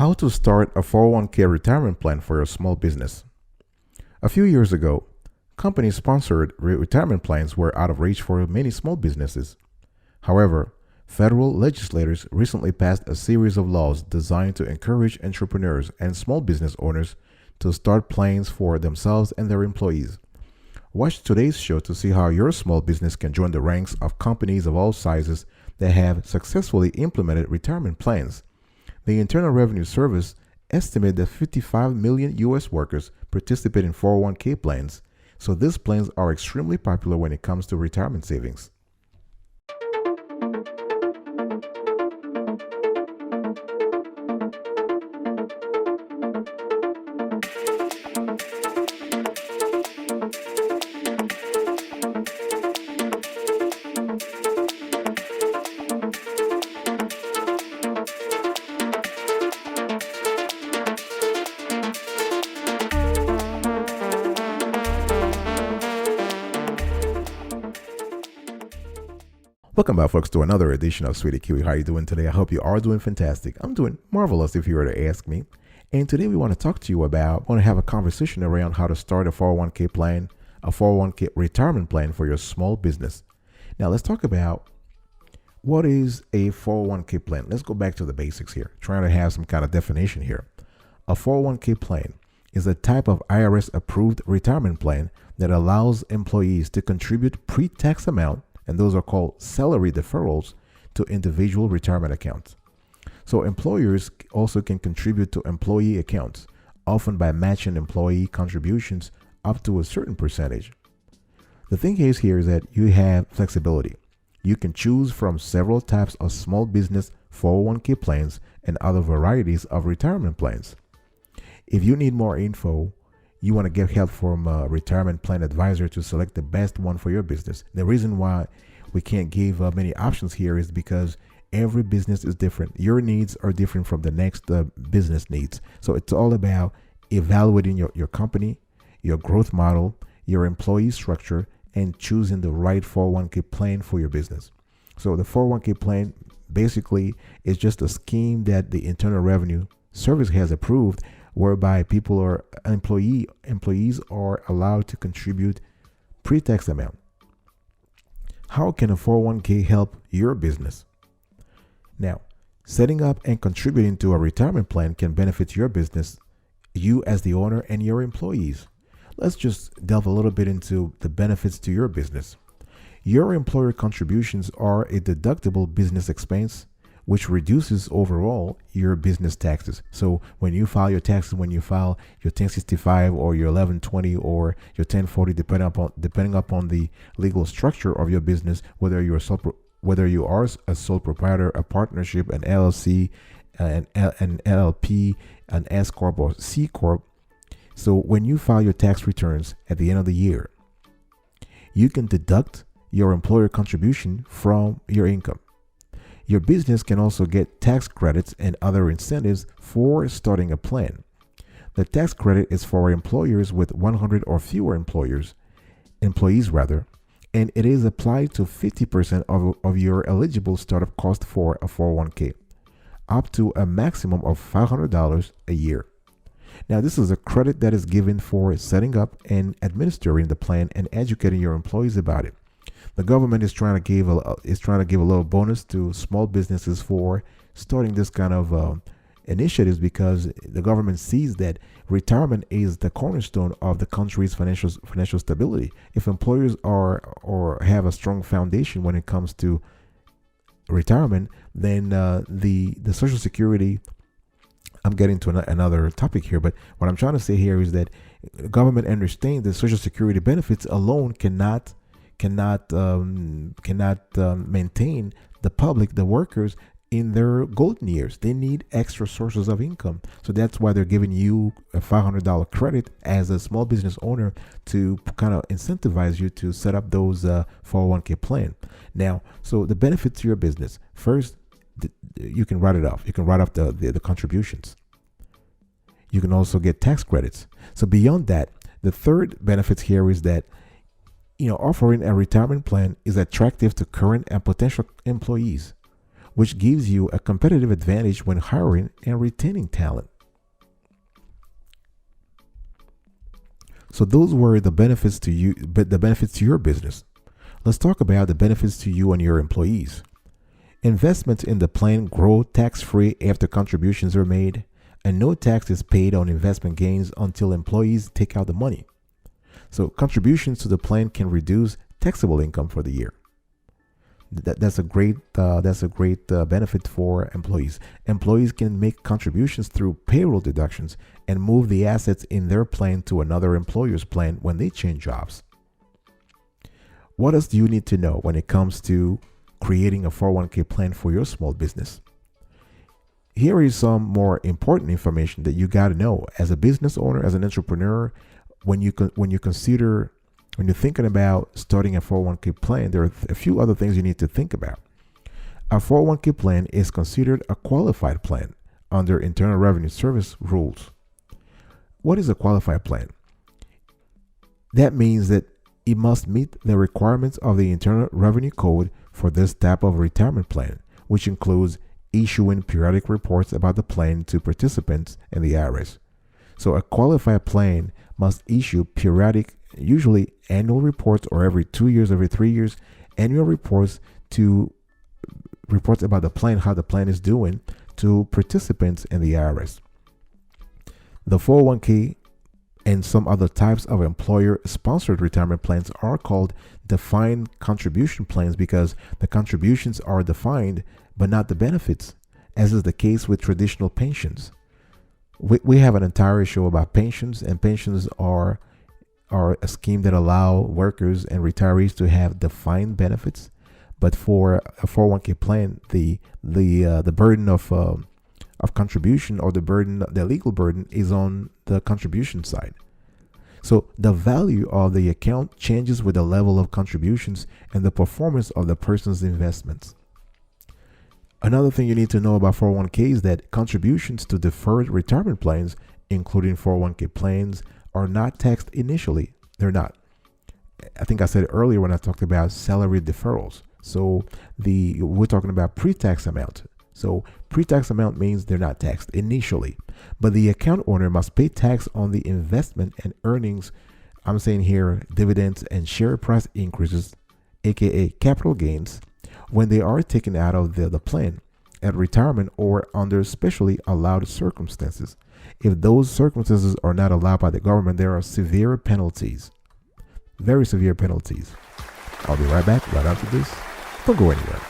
How to start a 401k retirement plan for your small business. A few years ago, company sponsored retirement plans were out of reach for many small businesses. However, federal legislators recently passed a series of laws designed to encourage entrepreneurs and small business owners to start plans for themselves and their employees. Watch today's show to see how your small business can join the ranks of companies of all sizes that have successfully implemented retirement plans. The Internal Revenue Service estimated that 55 million U.S. workers participate in 401k plans, so these plans are extremely popular when it comes to retirement savings. Welcome back, folks, to another edition of Sweetie Kiwi. How are you doing today? I hope you are doing fantastic. I'm doing marvelous if you were to ask me. And today we want to talk to you about, want to have a conversation around how to start a 401k plan, a 401k retirement plan for your small business. Now, let's talk about what is a 401k plan. Let's go back to the basics here, trying to have some kind of definition here. A 401k plan is a type of IRS approved retirement plan that allows employees to contribute pre-tax amount, and those are called salary deferrals, to individual retirement accounts. So employers also can contribute to employee accounts, often by matching employee contributions up to a certain percentage. The thing here is that you have flexibility. You can choose from several types of small business 401k plans and other varieties of retirement plans. If you need more info, you want to get help from a retirement plan advisor to select the best one for your business. The reason why we can't give many options here is because every business is different. Your needs are different from the next business needs. So it's all about evaluating your company, your growth model, your employee structure, and choosing the right 401k plan for your business. So the 401k plan basically is just a scheme that the Internal Revenue Service has approved, whereby employees are allowed to contribute pre-tax amount. How can a 401k help your business? Now, setting up and contributing to a retirement plan can benefit your business, you as the owner, and your employees. Let's just delve a little bit into the benefits to your business. Your employer contributions are a deductible business expense, which reduces overall your business taxes. So when you file your taxes, when you file your 1065 or your 1120 or your 1040, depending upon the legal structure of your business, whether you are a sole proprietor, a partnership, an LLC, an LLP, an S corp or C corp. So when you file your tax returns at the end of the year, you can deduct your employer contribution from your income. Your business can also get tax credits and other incentives for starting a plan. The tax credit is for employers with 100 or fewer employees, and it is applied to 50% of your eligible startup cost for a 401k, up to a maximum of $500 a year. Now, this is a credit that is given for setting up and administering the plan and educating your employees about it. The government is trying to give a little bonus to small businesses for starting this kind of initiatives, because the government sees that retirement is the cornerstone of the country's financial stability. If employers or have a strong foundation when it comes to retirement, then the Social Security. I'm getting to another topic here, but what I'm trying to say here is that the government understands that Social Security benefits alone cannot maintain the workers in their golden years. They need extra sources of income. So that's why they're giving you a $500 credit as a small business owner to kind of incentivize you to set up those 401k plan. Now, so the benefits to your business. First, you can write it off. You can write off the contributions. You can also get tax credits. So beyond that, the third benefit here is that offering a retirement plan is attractive to current and potential employees. which gives you a competitive advantage when hiring and retaining talent. So those were the benefits to you, but the benefits to your business. Let's talk about the benefits to you and your employees. Investments in the plan grow tax-free after contributions are made, and no tax is paid on investment gains until employees take out the money. So contributions to the plan can reduce taxable income for the year. That's a great benefit for employees. Employees can make contributions through payroll deductions and move the assets in their plan to another employer's plan when they change jobs. What else do you need to know when it comes to creating a 401k plan for your small business? Here is some more important information that you got to know as a business owner, as an entrepreneur. When you're thinking about starting a 401k plan, there are a few other things you need to think about. A 401k plan is considered a qualified plan under Internal Revenue Service rules. What is a qualified plan? That means that it must meet the requirements of the Internal Revenue Code for this type of retirement plan, which includes issuing periodic reports about the plan to participants and the IRS. So a qualified plan must issue periodic, usually annual reports, or every 2 years, every 3 years, annual reports about the plan, how the plan is doing, to participants and the IRS. The 401k and some other types of employer-sponsored retirement plans are called defined contribution plans because the contributions are defined but not the benefits, as is the case with traditional pensions. We have an entire show about pensions, and pensions are a scheme that allow workers and retirees to have defined benefits. But for a 401k plan, the burden of contribution, or the legal burden, is on the contribution side. So the value of the account changes with the level of contributions and the performance of the person's investments. Another thing you need to know about 401k is that contributions to deferred retirement plans, including 401k plans, are not taxed initially. They're not. I think I said earlier when I talked about salary deferrals. So we're talking about pre-tax amount. So pre-tax amount means they're not taxed initially, but the account owner must pay tax on the investment and earnings. I'm saying here dividends and share price increases, aka capital gains, when they are taken out of the plan at retirement or under specially allowed circumstances. If those circumstances are not allowed by the government, there are severe penalties, very severe penalties. I'll be right back right after this. Don't go anywhere.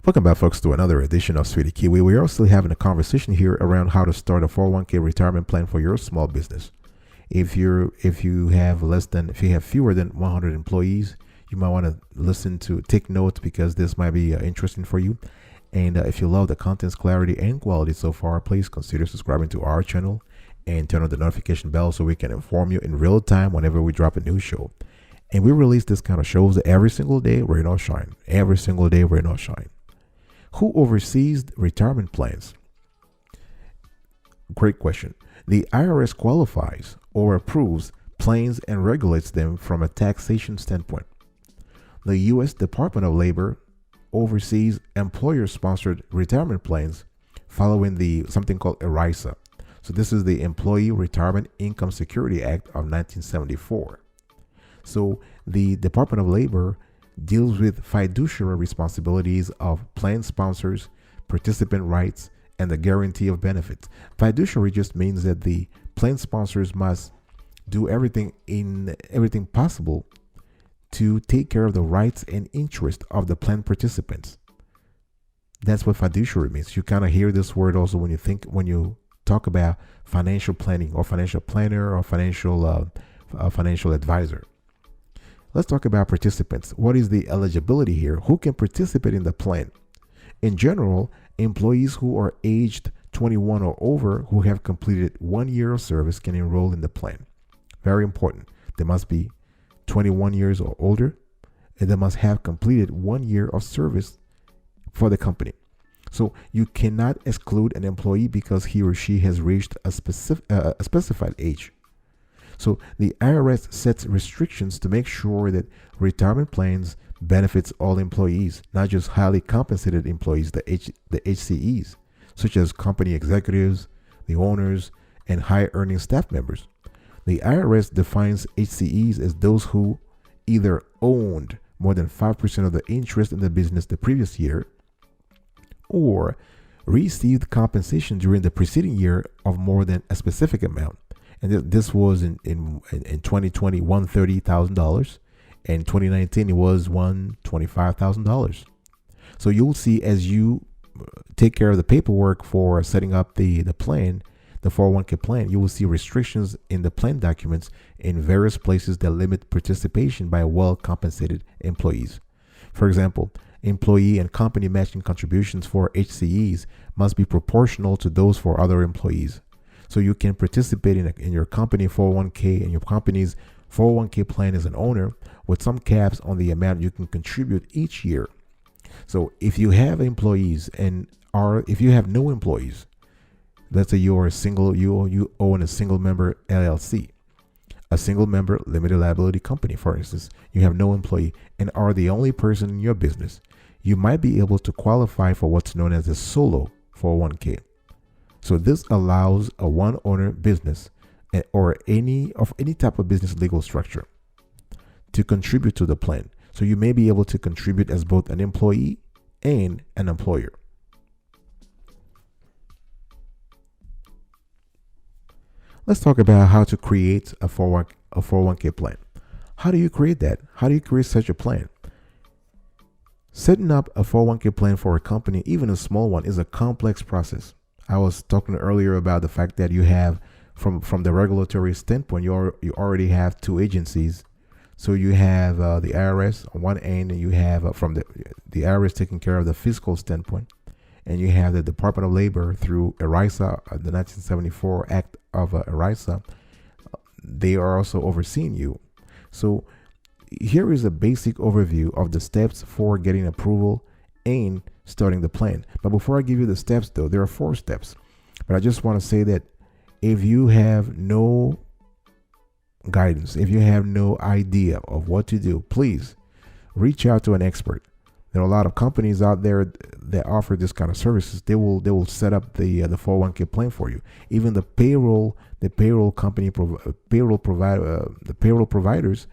Welcome back, folks, to another edition of Sweetie Kiwi. We are still having a conversation here around how to start a 401k retirement plan for your small business. If you have fewer than 100 employees, you might want to take notes, because this might be interesting for you. And if you love the content's clarity and quality so far, please consider subscribing to our channel and turn on the notification bell so we can inform you in real time whenever we drop a new show. And we release this kind of shows every single day, rain or shine. Every single day, rain or shine. Who oversees retirement plans? Great question. The IRS qualifies or approves plans and regulates them from a taxation standpoint. The U.S. Department of Labor oversees employer-sponsored retirement plans following something called ERISA. So this is the Employee Retirement Income Security Act of 1974. So the Department of Labor deals with fiduciary responsibilities of plan sponsors, participant rights, and the guarantee of benefits. Fiduciary just means that the plan sponsors must do everything possible to take care of the rights and interests of the plan participants. That's what fiduciary means. You kind of hear this word also when you talk about financial planning or financial planner or financial advisor. Let's talk about participants. What is the eligibility here? Who can participate in the plan? In general, employees who are aged 21 or over who have completed 1 year of service can enroll in the plan. Very important. They must be 21 years or older, and they must have completed 1 year of service for the company. So you cannot exclude an employee because he or she has reached a specified age. So the IRS sets restrictions to make sure that retirement plans benefits all employees, not just highly compensated employees, the HCEs, such as company executives, the owners, and high earning staff members. The IRS defines HCEs as those who either owned more than 5% of the interest in the business the previous year or received compensation during the preceding year of more than a specific amount. And this was in 2020, $130,000. In 2019, it was $125,000. So you'll see as you take care of the paperwork for setting up the plan, the 401k plan, you will see restrictions in the plan documents in various places that limit participation by well-compensated employees. For example, employee and company matching contributions for HCEs must be proportional to those for other employees. So you can participate in your company 401k and your company's 401k plan as an owner with some caps on the amount you can contribute each year. So if you have employees if you have no employees, let's say you own a single member LLC, a single member limited liability company, for instance, you have no employee and are the only person in your business, you might be able to qualify for what's known as a solo 401k. So this allows a one owner business or any type of business legal structure to contribute to the plan. So you may be able to contribute as both an employee and an employer. Let's talk about how to create a 401k plan. How do you create that? How do you create such a plan? Setting up a 401k plan for a company, even a small one, is a complex process. I was talking earlier about the fact that you have, from the regulatory standpoint, you already have two agencies. So you have the IRS on one end, and you have from the IRS taking care of the fiscal standpoint, and you have the Department of Labor through ERISA, the 1974 Act of ERISA. They are also overseeing you. So here is a basic overview of the steps for getting approval and starting the plan. But before I give you the steps, though, there are 4 steps. But I just want to say that if you have no guidance, if you have no idea of what to do, please reach out to an expert. There are a lot of companies out there that offer this kind of services. They will set up the 401k plan for you. Even the payroll company, the payroll providers,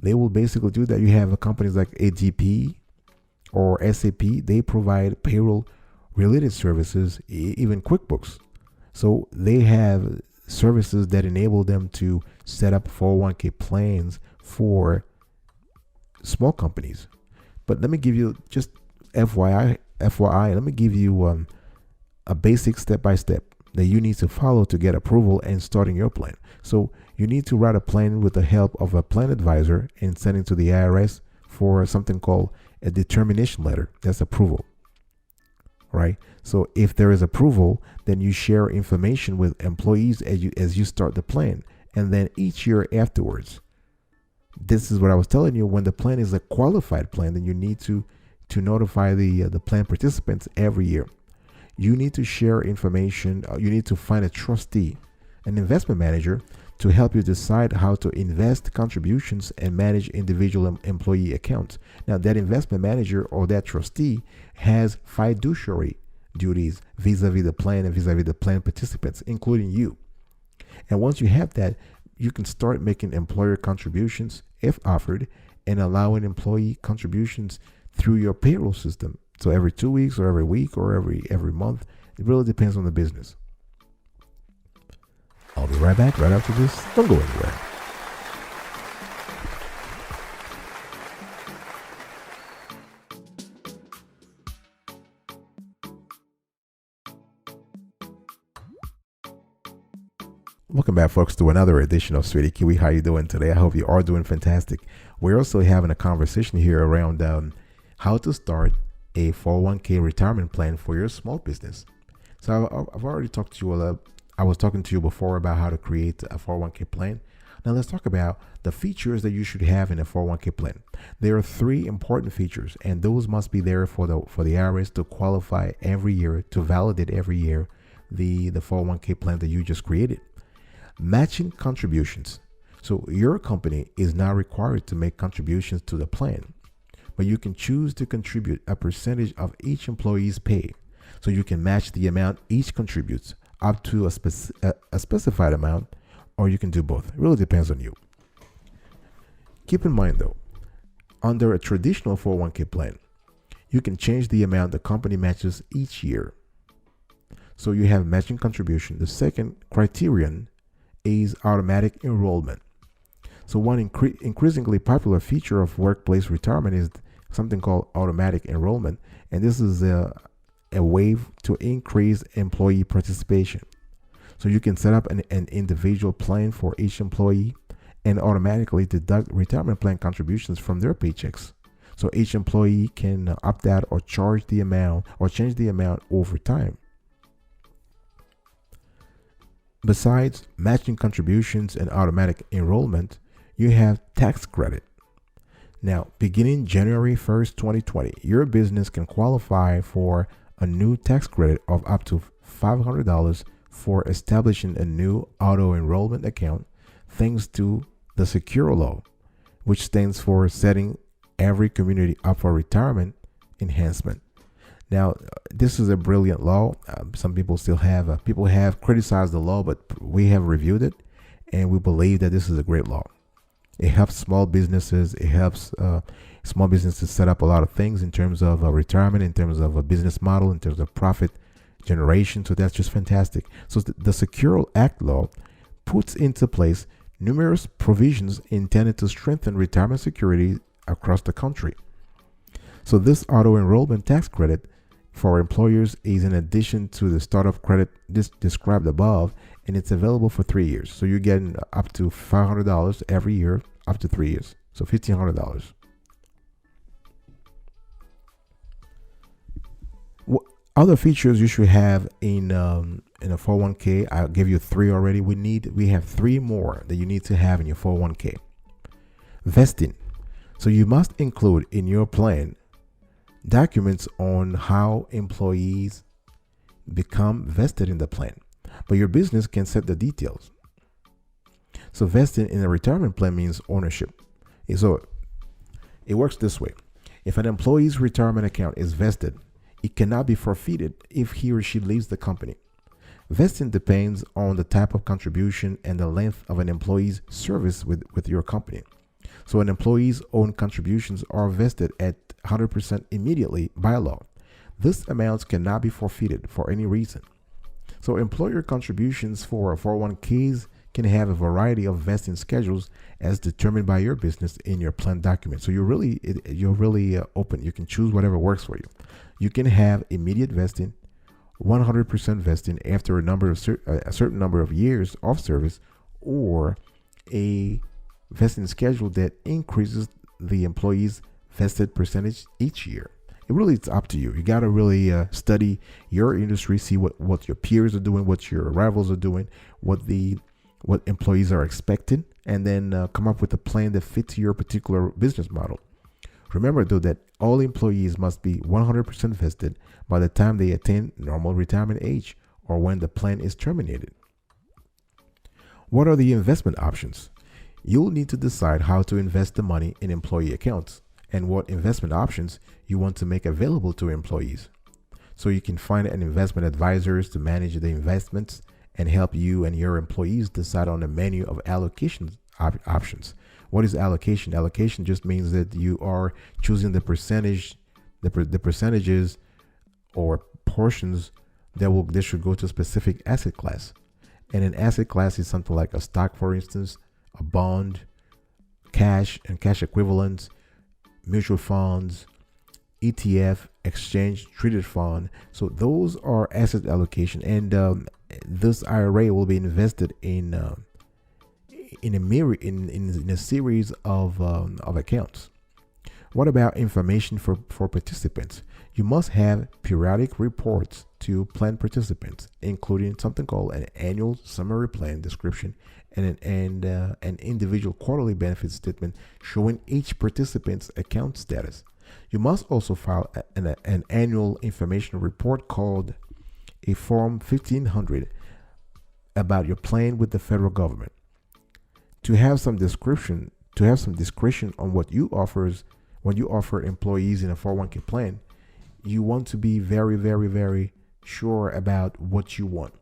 they will basically do that. You have companies like ADP or SAP. They provide payroll related services, even QuickBooks. So they have services that enable them to set up 401k plans for small companies. But let me give you just FYI, let me give you a basic step-by-step that you need to follow to get approval and starting your plan. So you need to write a plan with the help of a plan advisor and send it to the IRS for something called a determination letter. That's approval, right? So if there is approval, then you share information with employees as you start the plan. And then each year afterwards, this is what I was telling you, when the plan is a qualified plan, then you need to notify the plan participants every year. You need to share information. You need to find a trustee, an investment manager, to help you decide how to invest contributions and manage individual employee accounts. Now, that investment manager or that trustee has fiduciary duties vis-a-vis the plan and vis-a-vis the plan participants, including you. And once you have that, you can start making employer contributions if offered and allowing employee contributions through your payroll system. So every 2 weeks or every week or every month, it really depends on the business. I'll be right back right after this. Don't go anywhere. Welcome back, folks, to another edition of Sweetie Kiwi. How you doing today? I hope you are doing fantastic. We're also having a conversation here around how to start a 401k retirement plan for your small business. So I've already talked to you I was talking to you before about how to create a 401k plan, Now let's talk about the features that you should have in a 401k plan. There are three important features, and those must be there for the IRS to qualify every year, to validate every year the 401k plan that you just created. Matching contributions. So your company is not required to make contributions to the plan, but you can choose to contribute a percentage of each employee's pay. So you can match the amount each contributes up to a specified amount, or you can do both. It really depends on you. Keep in mind though, under a traditional 401k plan, you can change the amount the company matches each year. So you have matching contribution. The second criterion is automatic enrollment. So one increasingly popular feature of workplace retirement is something called automatic enrollment, and this is a way to increase employee participation. So you can set up an individual plan for each employee and automatically deduct retirement plan contributions from their paychecks. So each employee can opt out or charge the amount or change the amount over time. Besides matching contributions and automatic enrollment, you have tax credit. Now, beginning January 1st, 2020, your business can qualify for a new tax credit of up to $500 for establishing a new auto enrollment account, thanks to the SECURE law, which stands for Setting Every Community Up for Retirement Enhancement. Now, this is a brilliant law. Some people still have people have criticized the law, but we have reviewed it, and we believe that this is a great law. It helps small businesses. It helps small businesses set up a lot of things in terms of retirement, in terms of a business model, in terms of profit generation. So that's just fantastic. So the Secure Act law puts into place numerous provisions intended to strengthen retirement security across the country. So this auto enrollment tax credit for employers is in addition to the startup credit described above, and it's available for 3 years. So you're getting up to $500 every year, up to 3 years. So $1,500. Other features you should have in a 401k, I'll give you three already. We have three more that you need to have in your 401k. Vesting. So you must include in your plan documents on how employees become vested in the plan, but your business can set the details. So vesting in a retirement plan means ownership. So it works this way. If an employee's retirement account is vested, it cannot be forfeited if he or she leaves the company. Vesting depends on the type of contribution and the length of an employee's service with your company. So an employee's own contributions are vested at 100% immediately by law. This amounts cannot be forfeited for any reason. So employer contributions for 401ks can have a variety of vesting schedules as determined by your business in your plan document. So you're really open. You can choose whatever works for you. You can have immediate vesting, 100% vesting after a certain number of years of service, or a vesting schedule that increases the employee's vested percentage each year. It's up to you. You got to really study your industry, see what your peers are doing, what your rivals are doing, what employees are expecting, and then come up with a plan that fits your particular business model. Remember, though, that all employees must be 100% vested by the time they attain normal retirement age or when the plan is terminated. What are the investment options? You'll need to decide how to invest the money in employee accounts and what investment options you want to make available to employees. So you can find an investment advisors to manage the investments and help you and your employees decide on a menu of allocation options. What is allocation? Allocation just means that you are choosing the percentage, the percentages or portions that should go to a specific asset class. And an asset class is something like a stock, for instance, a bond, cash and cash equivalents, mutual funds, ETF, exchange traded fund. So those are asset allocation, and this IRA will be invested in a series of accounts. What about information for participants? You must have periodic reports to plan participants, including something called an annual summary plan description and an individual quarterly benefit statement showing each participant's account status. You must also file an annual information report called a Form 1500 about your plan with the federal government. To have some discretion on what you offers when you offer employees in a 401k plan, you want to be very, very, very sure about what you want.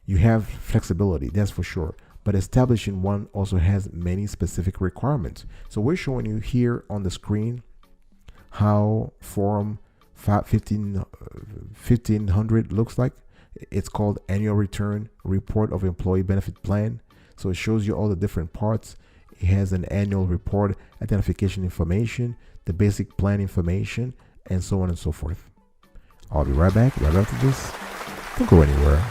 You have flexibility, that's for sure, but establishing one also has many specific requirements. So we're showing you here on the screen how Form 1500 looks like. It's called Annual Return Report of Employee Benefit Plan. So it shows you all the different parts. It has an annual report, identification information, the basic plan information, and so on and so forth. I'll be right back right after this. Don't go anywhere.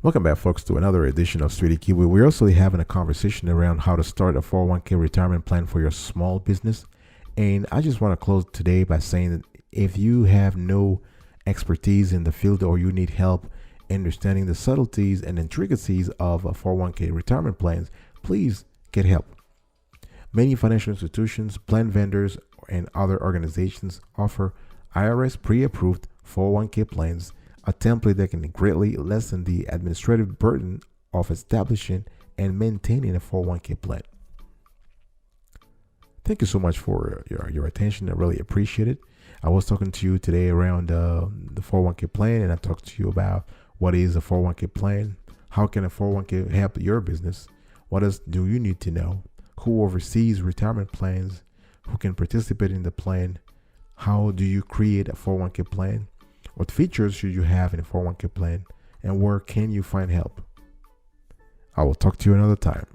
Welcome back, folks, to another edition of Sweetie Kiwi. We're also having a conversation around how to start a 401k retirement plan for your small business. And I just want to close today by saying that if you have no expertise in the field or you need help understanding the subtleties and intricacies of a 401k retirement plans, please get help. Many financial institutions, plan vendors, and other organizations offer IRS pre-approved 401k plans, a template that can greatly lessen the administrative burden of establishing and maintaining a 401k plan. Thank you so much for your attention. I really appreciate it. I was talking to you today around the 401k plan, and I talked to you about what is a 401k plan, how can a 401k help your business, what else do you need to know, who oversees retirement plans, who can participate in the plan, how do you create a 401k plan, what features should you have in a 401k plan, and where can you find help. I will talk to you another time.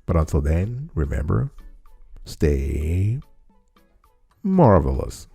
But until then, remember, stay marvelous.